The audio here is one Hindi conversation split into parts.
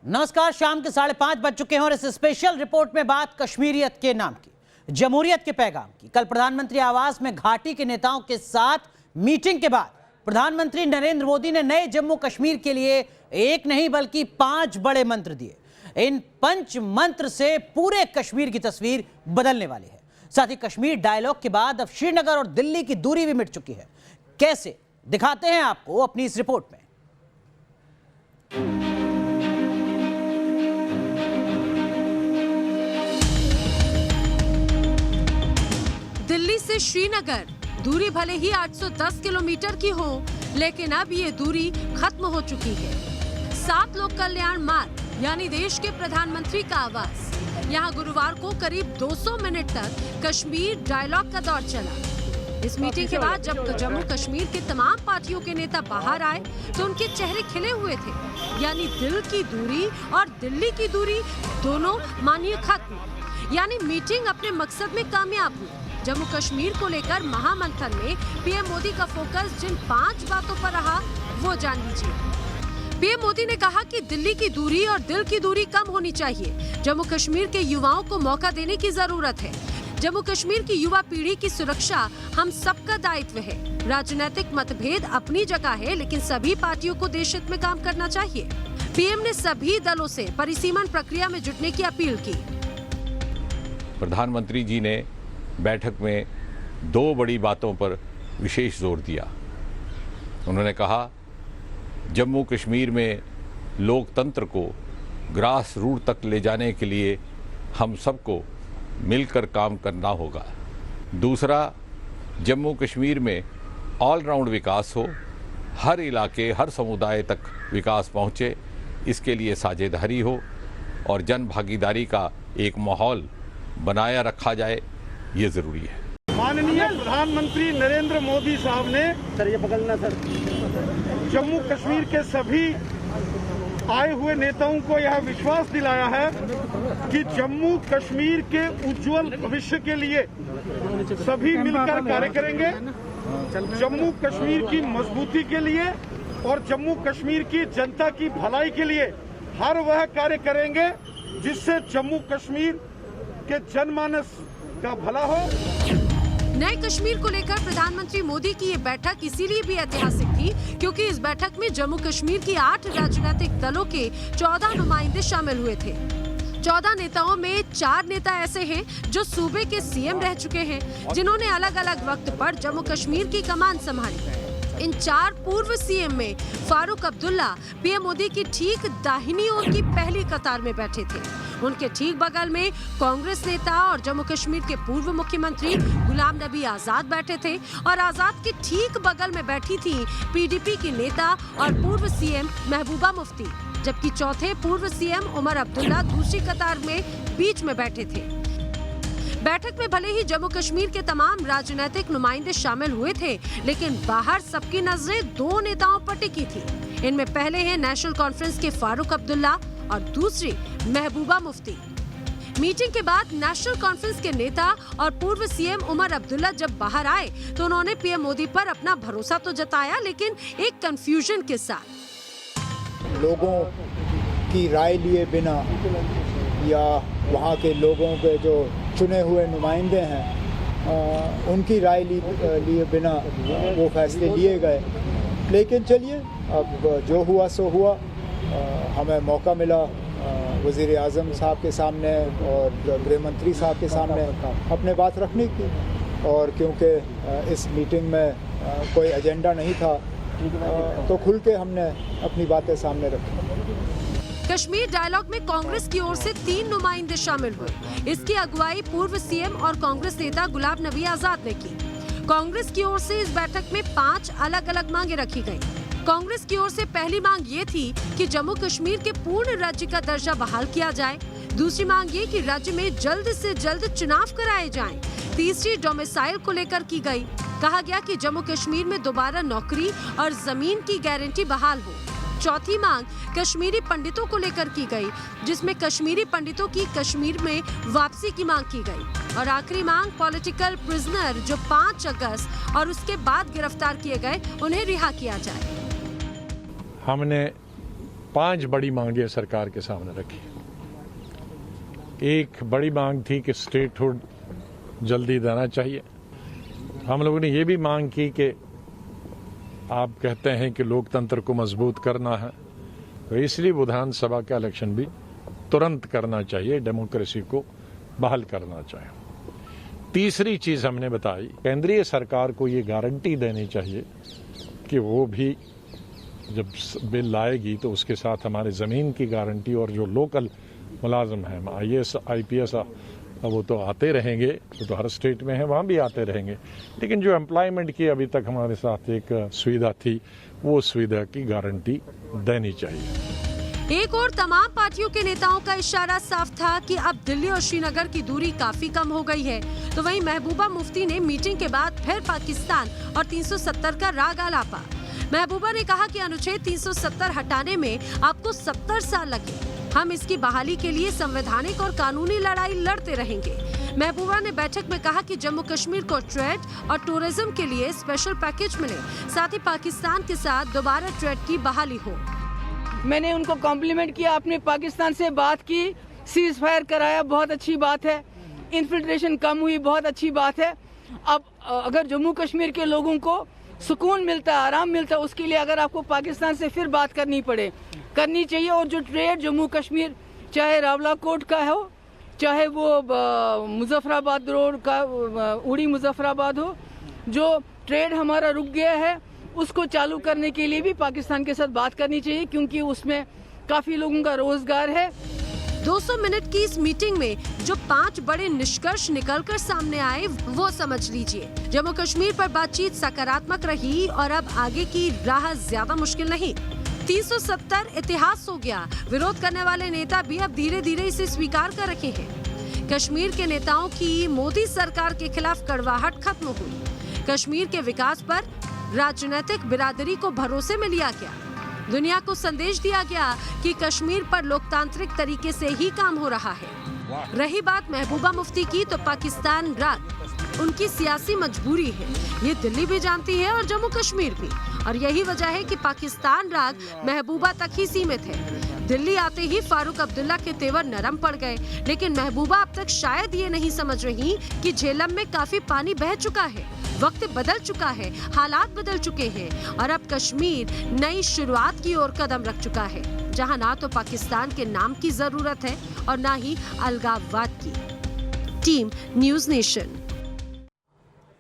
नमस्कार, शाम के 5:30 बज चुके हैं और इस स्पेशल रिपोर्ट में बात कश्मीरियत के नाम की, जमहूरियत के पैगाम की। कल प्रधानमंत्री आवास में घाटी के नेताओं के साथ मीटिंग के बाद प्रधानमंत्री नरेंद्र मोदी ने नए जम्मू कश्मीर के लिए एक नहीं बल्कि 5 बड़े मंत्र दिए। इन 5 मंत्र से पूरे कश्मीर की तस्वीर बदलने वाली है। साथ ही कश्मीर डायलॉग के बाद अब श्रीनगर और दिल्ली की दूरी भी मिट चुकी है। कैसे, दिखाते हैं आपको अपनी इस रिपोर्ट में। दिल्ली से श्रीनगर दूरी भले ही 810 किलोमीटर की हो, लेकिन अब ये दूरी खत्म हो चुकी है। 7 लोक कल्याण मार्ग यानी देश के प्रधानमंत्री का आवास, यहाँ गुरुवार को करीब 200 मिनट तक कश्मीर डायलॉग का दौर चला। इस मीटिंग के बाद जब जम्मू कश्मीर के तमाम पार्टियों के नेता बाहर आए तो उनके चेहरे खिले हुए थे, यानी दिल की दूरी और दिल्ली की दूरी दोनों मानिए खत्म, यानी मीटिंग अपने मकसद में कामयाब हुई। जम्मू कश्मीर को लेकर महामंथन में पीएम मोदी का फोकस जिन 5 बातों पर रहा वो जान लीजिए। पीएम मोदी ने कहा कि दिल्ली की दूरी और दिल की दूरी कम होनी चाहिए। जम्मू कश्मीर के युवाओं को मौका देने की जरूरत है। जम्मू कश्मीर की युवा पीढ़ी की सुरक्षा हम सबका दायित्व है। राजनीतिक मतभेद अपनी जगह है, लेकिन सभी पार्टियों को देश हित में काम करना चाहिए। पीएम ने सभी दलों से परिसीमन प्रक्रिया में जुटने की अपील की। प्रधानमंत्री जी ने बैठक में 2 बड़ी बातों पर विशेष जोर दिया। उन्होंने कहा, जम्मू कश्मीर में लोकतंत्र को ग्रास रूट तक ले जाने के लिए हम सबको मिलकर काम करना होगा। दूसरा, जम्मू कश्मीर में ऑलराउंड विकास हो, हर इलाके हर समुदाय तक विकास पहुँचे, इसके लिए साझेदारी हो और जन भागीदारी का एक माहौल बनाया रखा जाए, ये जरूरी है। माननीय प्रधानमंत्री नरेंद्र मोदी साहब ने जम्मू कश्मीर के सभी आए हुए नेताओं को यह विश्वास दिलाया है कि जम्मू कश्मीर के उज्जवल भविष्य के लिए सभी मिलकर कार्य करेंगे। जम्मू कश्मीर की मजबूती के लिए और जम्मू कश्मीर की जनता की भलाई के लिए हर वह कार्य करेंगे जिससे जम्मू कश्मीर के जनमानस का भला हो। नए कश्मीर को लेकर प्रधानमंत्री मोदी की ये बैठक इसीलिए भी ऐतिहासिक थी क्योंकि इस बैठक में जम्मू कश्मीर की 8 राजनीतिक दलों के 14 नुमाइंदे शामिल हुए थे। 14 नेताओं में 4 नेता ऐसे हैं जो सूबे के सीएम रह चुके हैं, जिन्होंने अलग अलग वक्त पर जम्मू कश्मीर की कमान संभाली। इन 4 पूर्व सीएम में फारूक अब्दुल्ला पीएम मोदी की ठीक दाहिनी ओर की पहली कतार में बैठे थे। उनके ठीक बगल में कांग्रेस नेता और जम्मू कश्मीर के पूर्व मुख्यमंत्री गुलाम नबी आजाद बैठे थे और आजाद के ठीक बगल में बैठी थी पीडीपी की नेता और पूर्व सीएम महबूबा मुफ्ती, जबकि चौथे पूर्व सीएम उमर अब्दुल्ला दूसरी कतार में बीच में बैठे थे। बैठक में भले ही जम्मू कश्मीर के तमाम राजनीतिक नुमाइंदे शामिल हुए थे, लेकिन बाहर सबकी नजरें 2 नेताओं पर टिकी थी। इनमें पहले हैं नेशनल कॉन्फ्रेंस के फारूक अब्दुल्ला और दूसरी महबूबा मुफ्ती। मीटिंग के बाद नेशनल कॉन्फ्रेंस के नेता और पूर्व सीएम उमर अब्दुल्ला जब बाहर आए तो उन्होंने पीएम मोदी पर अपना भरोसा तो जताया, लेकिन एक कंफ्यूजन के साथ। लोगों की राय लिए बिना या वहाँ के लोगों के जो चुने हुए नुमाइंदे हैं उनकी राय लिए बिना वो फैसले लिए गए। लेकिन चलिए, अब जो हुआ सो हुआ। हमें मौका मिला वज़ीर आज़म साहब के सामने और गृह मंत्री साहब के सामने अपने बात रखने की, और क्योंकि इस मीटिंग में कोई एजेंडा नहीं था तो खुल के हमने अपनी बातें सामने रखी। कश्मीर डायलॉग में कांग्रेस की ओर से 3 नुमाइंदे शामिल हुए। इसकी अगुवाई पूर्व सीएम और कांग्रेस नेता गुलाम नबी आजाद ने की। कांग्रेस की ओर से इस बैठक में 5 अलग अलग मांगे रखी गयी। कांग्रेस की ओर से पहली मांग ये थी कि जम्मू कश्मीर के पूर्ण राज्य का दर्जा बहाल किया जाए। दूसरी मांग ये कि राज्य में जल्द से जल्द चुनाव कराए जाएं। तीसरी डोमिसाइल को लेकर की गई। कहा गया कि जम्मू कश्मीर में दोबारा नौकरी और जमीन की गारंटी बहाल हो। चौथी मांग कश्मीरी पंडितों को लेकर की गई, जिसमें कश्मीरी पंडितों की कश्मीर में वापसी की मांग की गई। और आखिरी मांग पॉलिटिकल प्रिजनर जो 5 अगस्त और उसके बाद गिरफ्तार किए गए, उन्हें रिहा किया जाए। हमने 5 बड़ी मांगे सरकार के सामने रखी। एक बड़ी मांग थी कि स्टेटहुड जल्दी देना चाहिए। हम लोगों ने ये भी मांग की कि आप कहते हैं कि लोकतंत्र को मजबूत करना है, तो इसलिए विधानसभा का इलेक्शन भी तुरंत करना चाहिए, डेमोक्रेसी को बहाल करना चाहिए। तीसरी चीज हमने बताई, केंद्रीय सरकार को ये गारंटी देनी चाहिए कि वो भी जब बिल लाएगी तो उसके साथ हमारे ज़मीन की गारंटी, और जो लोकल मुलाजिम हैं, IAS IPS वो तो आते रहेंगे, वो तो हर स्टेट में है, वहाँ भी आते रहेंगे, लेकिन जो एम्प्लॉयमेंट की अभी तक हमारे साथ एक सुविधा थी, वो सुविधा की गारंटी देनी चाहिए। एक और तमाम पार्टियों के नेताओं का इशारा साफ था कि अब दिल्ली और श्रीनगर की दूरी काफी कम हो गई है। तो वहीं महबूबा मुफ्ती ने मीटिंग के बाद फिर पाकिस्तान और 370 का राग आलापा। महबूबा ने कहा कि अनुच्छेद 370 हटाने में आपको 70 साल लगे, हम इसकी बहाली के लिए संवैधानिक और कानूनी लड़ाई लड़ते रहेंगे। महबूबा ने बैठक में कहा कि जम्मू कश्मीर को ट्रेड और टूरिज्म के लिए स्पेशल पैकेज मिले, साथ ही पाकिस्तान के साथ दोबारा ट्रेड की बहाली हो। मैंने उनको कॉम्प्लीमेंट किया, आपने पाकिस्तान से बात की, सीज फायर कराया, बहुत अच्छी बात है, इन्फिल्ट्रेशन कम हुई, बहुत अच्छी बात है। अब अगर जम्मू कश्मीर के लोगों को सुकून मिलता है, आराम मिलता है, उसके लिए अगर आपको पाकिस्तान से फिर बात करनी चाहिए। और जो ट्रेड जम्मू कश्मीर, चाहे रावलाकोट का हो, चाहे वो मुजफ्फराबाद रोड का उड़ी मुजफ्फराबाद हो, जो ट्रेड हमारा रुक गया है उसको चालू करने के लिए भी पाकिस्तान के साथ बात करनी चाहिए, क्योंकि उसमें काफी लोगों का रोजगार है। 200 मिनट की इस मीटिंग में जो 5 बड़े निष्कर्ष निकलकर सामने आए वो समझ लीजिए। जम्मू कश्मीर पर बातचीत सकारात्मक रही और अब आगे की राह ज्यादा मुश्किल नहीं। 370 इतिहास हो गया, विरोध करने वाले नेता भी अब धीरे धीरे इसे स्वीकार कर रहे हैं। कश्मीर के नेताओं की मोदी सरकार के खिलाफ कड़वाहट खत्म हुई। कश्मीर के विकास पर राजनीतिक बिरादरी को भरोसे में लिया गया। दुनिया को संदेश दिया गया कि कश्मीर पर लोकतांत्रिक तरीके से ही काम हो रहा है। रही बात महबूबा मुफ्ती की, तो पाकिस्तान राग उनकी सियासी मजबूरी है, ये दिल्ली भी जानती है और जम्मू कश्मीर भी, और यही वजह है कि पाकिस्तान राग महबूबा तक ही सीमित है। दिल्ली आते ही फारूक अब्दुल्ला के तेवर नरम पड़ गए, लेकिन महबूबा अब तक शायद ये नहीं समझ रही कि झेलम में काफी पानी बह चुका है, वक्त बदल चुका है, हालात बदल चुके हैं और अब कश्मीर नई शुरुआत की ओर कदम रख चुका है, जहां ना तो पाकिस्तान के नाम की जरूरत है और ना ही अलगाववाद की। Team news nation.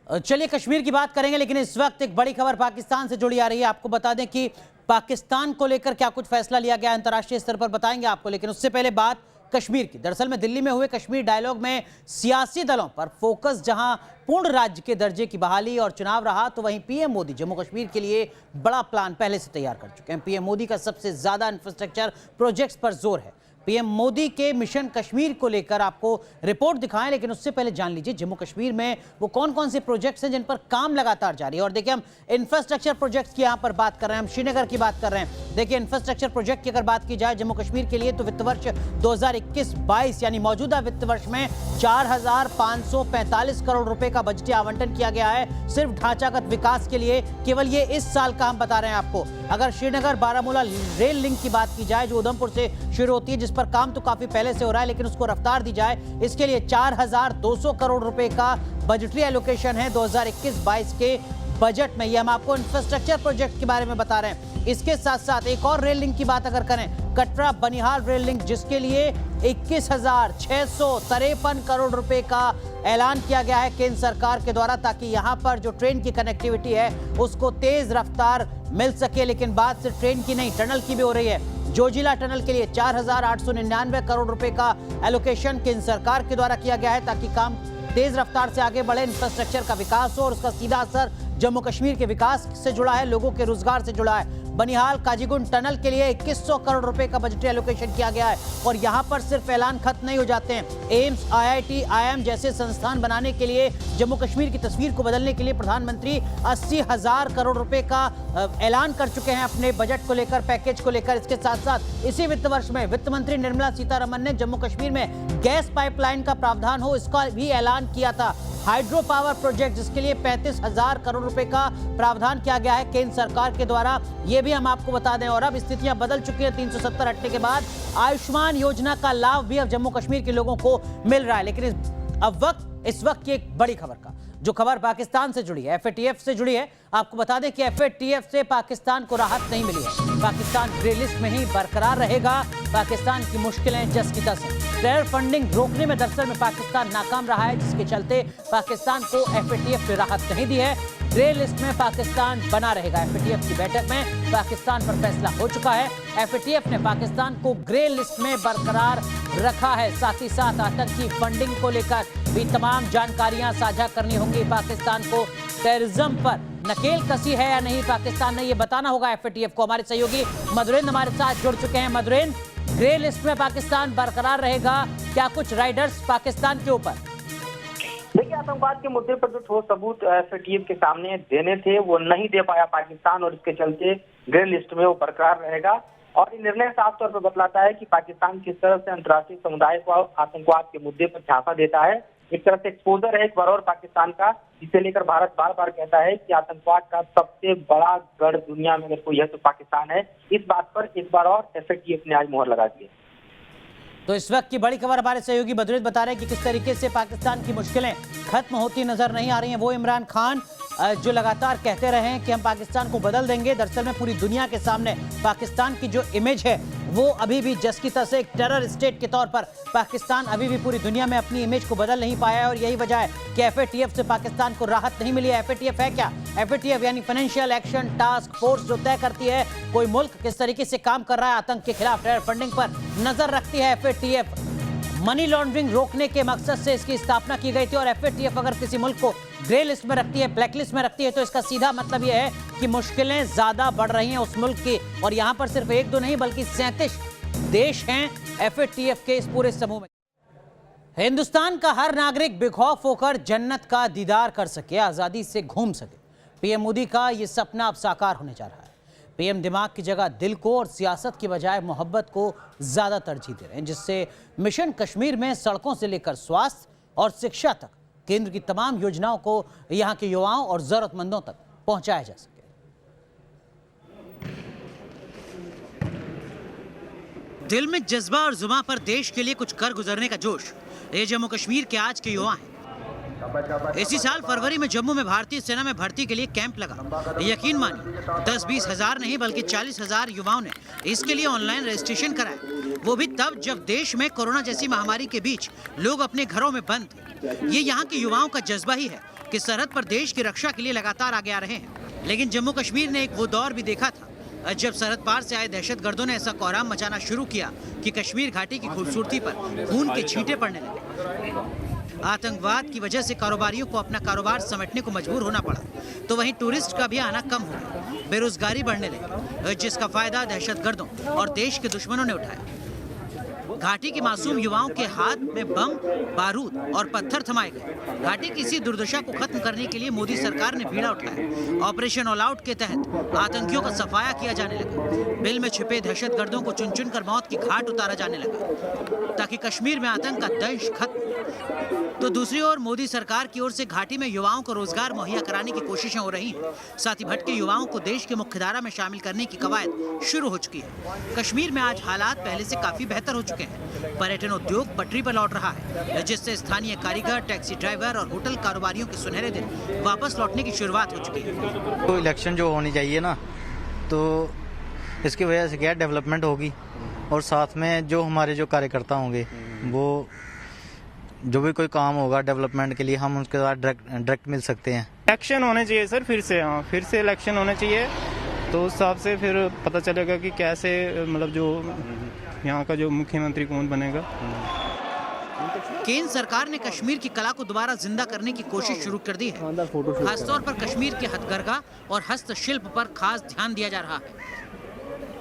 चलिए कश्मीर की बात करेंगे, लेकिन इस वक्त एक बड़ी खबर पाकिस्तान से जुड़ी आ रही है। आपको बता दें कि पाकिस्तान को लेकर क्या कुछ फैसला लिया गया अंतर्राष्ट्रीय स्तर पर, बताएंगे आपको, लेकिन उससे पहले बात कश्मीर की। दरअसल में दिल्ली में हुए कश्मीर डायलॉग में सियासी दलों पर फोकस जहां पूर्ण राज्य के दर्जे की बहाली और चुनाव रहा, तो वहीं पीएम मोदी जम्मू कश्मीर के लिए बड़ा प्लान पहले से तैयार कर चुके हैं। पीएम मोदी का सबसे ज्यादा इंफ्रास्ट्रक्चर प्रोजेक्ट्स पर जोर है। पीएम मोदी के मिशन कश्मीर को लेकर आपको रिपोर्ट दिखाएं, लेकिन उससे पहले जान लीजिए जम्मू कश्मीर में वो कौन कौन से प्रोजेक्ट्स हैं जिन पर काम लगातार जारी है। और देखिए, हम इंफ्रास्ट्रक्चर प्रोजेक्ट्स की यहां पर बात कर रहे हैं, हम श्रीनगर की बात कर रहे हैं। देखिए, इंफ्रास्ट्रक्चर प्रोजेक्ट की अगर बात की जाए जम्मू कश्मीर के लिए, तो वित्त वर्ष 2021-22 यानी मौजूदा वित्त वर्ष में 4,545 करोड़ रुपए का बजटीय आवंटन किया गया है सिर्फ ढांचागत विकास के लिए। केवल ये इस साल का हम बता रहे हैं आपको। अगर श्रीनगर बारामूला रेल लिंक की बात की जाए, जो उधमपुर से शुरू होती है, जिस पर काम तो काफी पहले से हो रहा है, लेकिन उसको रफ्तार दी जाए, इसके लिए 4,200 करोड़ रुपए का बजटरी एलोकेशन है 2021-22 के बजट में। ये हम आपको इंफ्रास्ट्रक्चर प्रोजेक्ट के बारे में बता रहे हैं। इसके साथ साथ एक और रेल लिंक की बात अगर करें, कटरा बनिहाल रेल लिंक, जिसके लिए 21,653 करोड़ रुपए का ऐलान किया गया है केंद्र सरकार के द्वारा, ताकि यहां पर जो ट्रेन की कनेक्टिविटी है उसको तेज रफ्तार मिल सके। लेकिन बात सिर्फ ट्रेन की नहीं, टनल की भी हो रही है। जोजिला टनल के लिए 4,899 करोड़ रुपए का एलोकेशन केंद्र सरकार के द्वारा किया गया है, ताकि काम तेज रफ्तार से आगे बढ़े, इंफ्रास्ट्रक्चर का विकास हो और उसका सीधा असर जम्मू कश्मीर के विकास से जुड़ा है, लोगों के रोजगार से जुड़ा है। बनिहाल काजीगुंड टनल के लिए 2100 करोड़ रुपए का बजटीय एलोकेशन किया गया है। और यहां पर सिर्फ ऐलान खत्म नहीं हो जाते हैं। एम्स, IIT, IIM जैसे संस्थान बनाने के लिए, जम्मू कश्मीर की तस्वीर को बदलने के लिए प्रधानमंत्री 80,000 करोड़ रुपए का ऐलान कर चुके हैं अपने बजट को लेकर, पैकेज को लेकर। इसके साथ साथ इसी वित्त वर्ष में वित्त मंत्री निर्मला सीतारमण ने जम्मू कश्मीर में गैस पाइपलाइन का प्रावधान हो, इसका भी ऐलान किया था। हाइड्रो पावर प्रोजेक्ट, जिसके लिए 35,000 करोड़ रुपए का प्रावधान किया गया है केंद्र सरकार के द्वारा, ये भी हम आपको बता दें। और अब स्थितियां बदल चुकी हैं। 370 हटने के बाद आयुष्मान योजना का लाभ भी अब जम्मू कश्मीर के लोगों को मिल रहा है। लेकिन इस वक्त की एक बड़ी खबर का, जो खबर पाकिस्तान से जुड़ी है, FATF से जुड़ी है। आपको बता दें कि FATF से पाकिस्तान को राहत नहीं मिली है। पाकिस्तान ग्रे लिस्ट में ही बरकरार रहेगा। पाकिस्तान की मुश्किलें जस की तस हैं। टेरर फंडिंग रोकने में दरअसल में पाकिस्तान नाकाम रहा है, जिसके चलते पाकिस्तान को FATF ने राहत नहीं दी है। ग्रे लिस्ट में पाकिस्तान बना रहेगा। FATF की बैठक में पाकिस्तान पर फैसला हो चुका है। FATF ने पाकिस्तान को ग्रे लिस्ट में बरकरार रखा है। साथ ही साथ आतंकी फंडिंग को लेकर भी तमाम जानकारियां साझा करनी होंगी। पाकिस्तान को टेररिज्म पर नकेल कसी है या नहीं, पाकिस्तान ने ये बताना होगा FATF को। हमारे सहयोगी मधुरेंद्र हमारे साथ जुड़ चुके हैं। मधुरेंद्र, ग्रे लिस्ट में पाकिस्तान बरकरार रहेगा, क्या कुछ राइडर्स पाकिस्तान के ऊपर? देखिए, आतंकवाद के मुद्दे पर जो ठोस सबूत FATF के सामने देने थे वो नहीं दे पाया पाकिस्तान, और इसके चलते ग्रे लिस्ट में वो बरकरार रहेगा। और ये निर्णय साफ तौर पर बतलाता है कि पाकिस्तान किस तरह से अंतर्राष्ट्रीय समुदाय को आतंकवाद के मुद्दे पर झांसा देता है। एक तरह से एक्सपोजर है एक बार और पाकिस्तान का, जिसे लेकर भारत बार बार कहता है कि आतंकवाद का सबसे बड़ा गढ़ दुनिया में अगर कोई है तो पाकिस्तान है। इस बात पर एक बार और FATF ने आज मोहर लगा दी है। तो इस वक्त की बड़ी खबर हमारे सहयोगी मधुरेंद्र बता रहे हैं कि किस तरीके से पाकिस्तान की मुश्किलें खत्म होती नजर नहीं आ रही हैं। वो इमरान खान जो लगातार कहते रहे हैं कि हम पाकिस्तान को बदल देंगे, दरअसल में पूरी दुनिया के सामने पाकिस्तान की जो इमेज है वो अभी भी जस की तस एक टेरर स्टेट के तौर पर पाकिस्तान अभी भी पूरी दुनिया में अपनी इमेज को बदल नहीं पाया है। और यही वजह है कि FATF से पाकिस्तान को राहत नहीं मिली है। FATF है क्या? FATF यानी फाइनेंशियल एक्शन टास्क फोर्स, जो तय करती है कोई मुल्क किस तरीके से काम कर रहा है आतंक के खिलाफ, टेरर फंडिंग पर नजर रखती है। FATF मनी लॉन्ड्रिंग रोकने के मकसद से इसकी स्थापना की गई थी। और FATF अगर किसी मुल्क को ग्रे लिस्ट में रखती है, ब्लैक लिस्ट में रखती है, तो इसका सीधा मतलब यह है कि मुश्किलें ज्यादा बढ़ रही हैं उस मुल्क की। और यहां पर सिर्फ एक दो नहीं बल्कि 37 देश हैं FATF के इस पूरे समूह में। हिंदुस्तान का हर नागरिक बेखौफ होकर जन्नत का दीदार कर सके, आजादी से घूम सके। PM मोदी का यह सपना अब साकार होने जा रहा है। PM दिमाग की जगह दिल को और सियासत की बजाय मोहब्बत को ज्यादा तरजीह दे रहे हैं, जिससे मिशन कश्मीर में सड़कों से लेकर स्वास्थ्य और शिक्षा तक केंद्र की तमाम योजनाओं को यहां के युवाओं और जरूरतमंदों तक पहुंचाया जा सके। दिल में जज्बा और जुबां पर देश के लिए कुछ कर गुजरने का जोश, ये जम्मू कश्मीर के आज के युवा हैं। इसी साल फरवरी में जम्मू में भारतीय सेना में भर्ती के लिए कैंप लगा। यकीन मानिए 10-20 हजार नहीं बल्कि 40,000 युवाओं ने इसके लिए ऑनलाइन रजिस्ट्रेशन कराया। वो भी तब जब देश में कोरोना जैसी महामारी के बीच लोग अपने घरों में बंद थे। ये यहाँ के युवाओं का जज्बा ही है कि सरहद पर देश की रक्षा के लिए लगातार आगे आ रहे हैं। लेकिन जम्मू कश्मीर ने एक वो दौर भी देखा था जब सरहद पार से आए दहशतगर्दों ने ऐसा कोहराम मचाना शुरू किया कि कश्मीर घाटी की खूबसूरती पर खून के छींटे पड़ने लगे। आतंकवाद की वजह से कारोबारियों को अपना कारोबार समेटने को मजबूर होना पड़ा, तो वहीं टूरिस्ट का भी आना कम हो गया। बेरोजगारी बढ़ने लगी, जिसका फायदा दहशतगर्दों और देश के दुश्मनों ने उठाया। घाटी के मासूम युवाओं के हाथ में बम, बारूद और पत्थर थमाए गए। घाटी की इसी दुर्दशा को खत्म करने के लिए मोदी सरकार ने बीड़ा उठाया। ऑपरेशन ऑल आउट के तहत आतंकियों का सफाया किया जाने लगा। बिल में छिपे दहशतगर्दों को चुन चुन कर मौत की घाट उतारा जाने लगा ताकि कश्मीर में आतंक का दंश खत्म। तो दूसरी ओर मोदी सरकार की ओर से घाटी में युवाओं को रोजगार मुहैया कराने की कोशिशें हो रही हैं। साथ ही भटके युवाओं को देश के मुख्यधारा में शामिल करने की कवायद शुरू हो चुकी है। कश्मीर में आज हालात पहले से काफी बेहतर हो चुके हैं। पर्यटन उद्योग पटरी पर लौट रहा है, जिससे स्थानीय कारीगर, टैक्सी ड्राइवर और होटल कारोबारियों के सुनहरे दिन वापस लौटने की शुरुआत हो चुकी है। तो इलेक्शन जो होनी चाहिए ना, तो इसकी वजह से क्या डेवलपमेंट होगी, और साथ में जो हमारे जो कार्यकर्ता होंगे वो जो भी कोई काम होगा डेवलपमेंट के लिए हम उसके साथ डायरेक्ट मिल सकते हैं। इलेक्शन होने चाहिए सर, फिर से। हाँ, फिर से इलेक्शन होने चाहिए, तो उस हिसाब से फिर पता चलेगा कि कैसे, मतलब जो यहाँ का जो मुख्यमंत्री कौन बनेगा। केंद्र सरकार ने कश्मीर की कला को दोबारा जिंदा करने की कोशिश शुरू कर दी है। खासतौर पर कश्मीर के हथकरघा और हस्तशिल्प पर खास ध्यान दिया जा रहा है।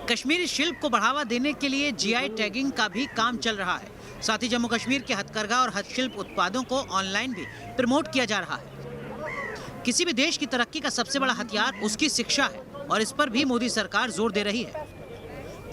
कश्मीरी शिल्प को बढ़ावा देने के लिए GI टैगिंग का भी काम चल रहा है। साथ ही जम्मू कश्मीर के हथकरघा और हस्तशिल्प उत्पादों को ऑनलाइन भी प्रमोट किया जा रहा है। किसी भी देश की तरक्की का सबसे बड़ा हथियार उसकी शिक्षा है, और इस पर भी मोदी सरकार जोर दे रही है।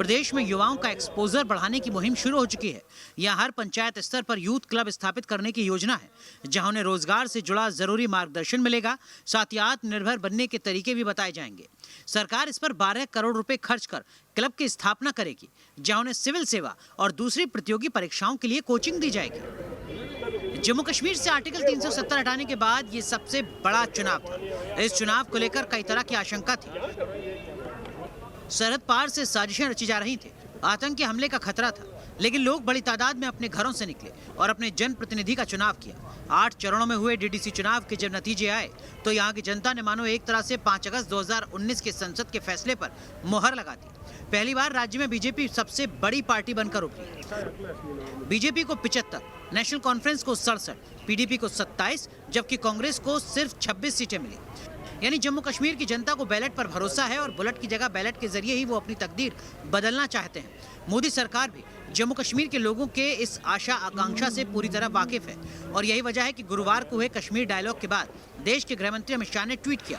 प्रदेश में युवाओं का एक्सपोजर बढ़ाने की मुहिम शुरू हो चुकी है। यहाँ हर पंचायत स्तर पर यूथ क्लब स्थापित करने की योजना है, जहां उन्हें रोजगार से जुड़ा जरूरी मार्गदर्शन मिलेगा। साथ ही आत्मनिर्भर बनने के तरीके भी बताए जाएंगे। सरकार इस पर 12 करोड़ रुपए खर्च कर क्लब की स्थापना करेगी, जहां उन्हें सिविल सेवा और दूसरी प्रतियोगी परीक्षाओं के लिए कोचिंग दी जाएगी। जम्मू कश्मीर से आर्टिकल 370 हटाने के बाद ये सबसे बड़ा चुनाव था। इस चुनाव को लेकर कई तरह की आशंका थी। सरहद पार से साजिशें रची जा रही थी, आतंकी हमले का खतरा था, लेकिन लोग बड़ी तादाद में अपने घरों से निकले और अपने जनप्रतिनिधि का चुनाव किया। 8 चरणों में हुए डीडीसी चुनाव के जब नतीजे आए तो यहाँ की जनता ने मानो एक तरह से 5 अगस्त 2019 के संसद के फैसले पर मुहर लगा दी। पहली बार राज्य में बीजेपी सबसे बड़ी पार्टी बनकर उभरी। बीजेपी को 75, नेशनल कॉन्फ्रेंस को 67, पीडीपी को 27, जबकि कांग्रेस को सिर्फ 26 सीटें मिली। यानी जम्मू कश्मीर की जनता को बैलेट पर भरोसा है और बुलेट की जगह बैलेट के जरिए ही वो अपनी तकदीर बदलना चाहते हैं। मोदी सरकार भी जम्मू कश्मीर के लोगों के इस आशा आकांक्षा से पूरी तरह वाकिफ है और यही वजह है कि गुरुवार को हुए कश्मीर डायलॉग के बाद देश के गृह मंत्री अमित शाह ने ट्वीट किया।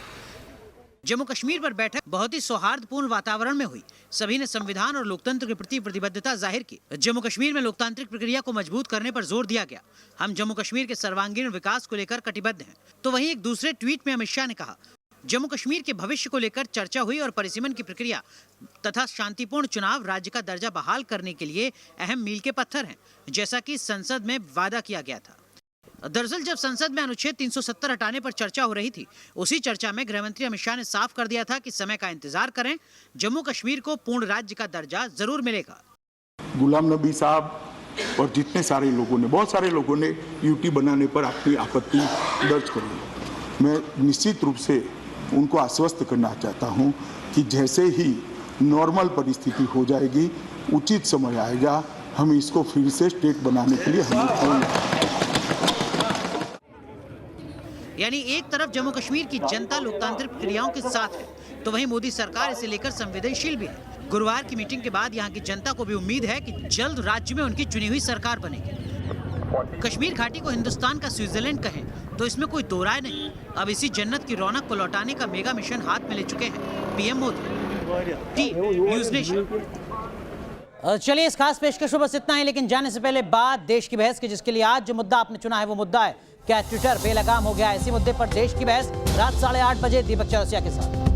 जम्मू कश्मीर पर बैठक बहुत ही सौहार्दपूर्ण वातावरण में हुई। सभी ने संविधान और लोकतंत्र के प्रति प्रतिबद्धता जाहिर की। जम्मू कश्मीर में लोकतांत्रिक प्रक्रिया को मजबूत करने पर जोर दिया गया। हम जम्मू कश्मीर के सर्वांगीण विकास को लेकर कटिबद्ध हैं। तो वहीं एक दूसरे ट्वीट में अमित शाह ने कहा, जम्मू कश्मीर के भविष्य को लेकर चर्चा हुई और परिसीमन की प्रक्रिया तथा शांतिपूर्ण चुनाव राज्य का दर्जा बहाल करने के लिए अहम मील के पत्थर हैं, जैसा कि संसद में वादा किया गया था। दरअसल जब संसद में अनुच्छेद 370 हटाने पर चर्चा हो रही थी, उसी चर्चा में गृह मंत्री अमित शाह ने साफ कर दिया था कि समय का इंतजार करें, जम्मू कश्मीर को पूर्ण राज्य का दर्जा जरूर मिलेगा। गुलाम नबी साहब और जितने सारे लोगों ने, बहुत सारे लोगों ने यूटी बनाने पर अपनी आपत्ति दर्ज करी। मैं निश्चित रूप से उनको आश्वस्त करना चाहता हूं कि जैसे ही नॉर्मल परिस्थिति हो जाएगी, उचित समय आएगा, हम इसको फिर से स्टेट बनाने के लिए हम यानी एक तरफ जम्मू कश्मीर की जनता लोकतांत्रिक प्रक्रियाओं के साथ है, तो वहीं मोदी सरकार इसे लेकर संवेदनशील भी है। गुरुवार की मीटिंग के बाद यहाँ की जनता को भी उम्मीद है कि जल्द राज्य में उनकी चुनी हुई सरकार बनेगी। कश्मीर घाटी को हिंदुस्तान का स्विट्जरलैंड कहें तो इसमें कोई दो राय नहीं। अब इसी जन्नत की रौनक को लौटाने का मेगा मिशन हाथ में ले चुके हैं पीएम मोदी। News nation. चलिए इस खास पेशकश बस इतना ही, लेकिन जाने से पहले बात देश की बहस की, जिसके लिए आज जो मुद्दा आपने चुना है वो मुद्दा है, क्या ट्विटर बेलगाम हो गया? इसी मुद्दे पर देश की बहस रात 8:30 बजे दीपक चौरसिया के साथ।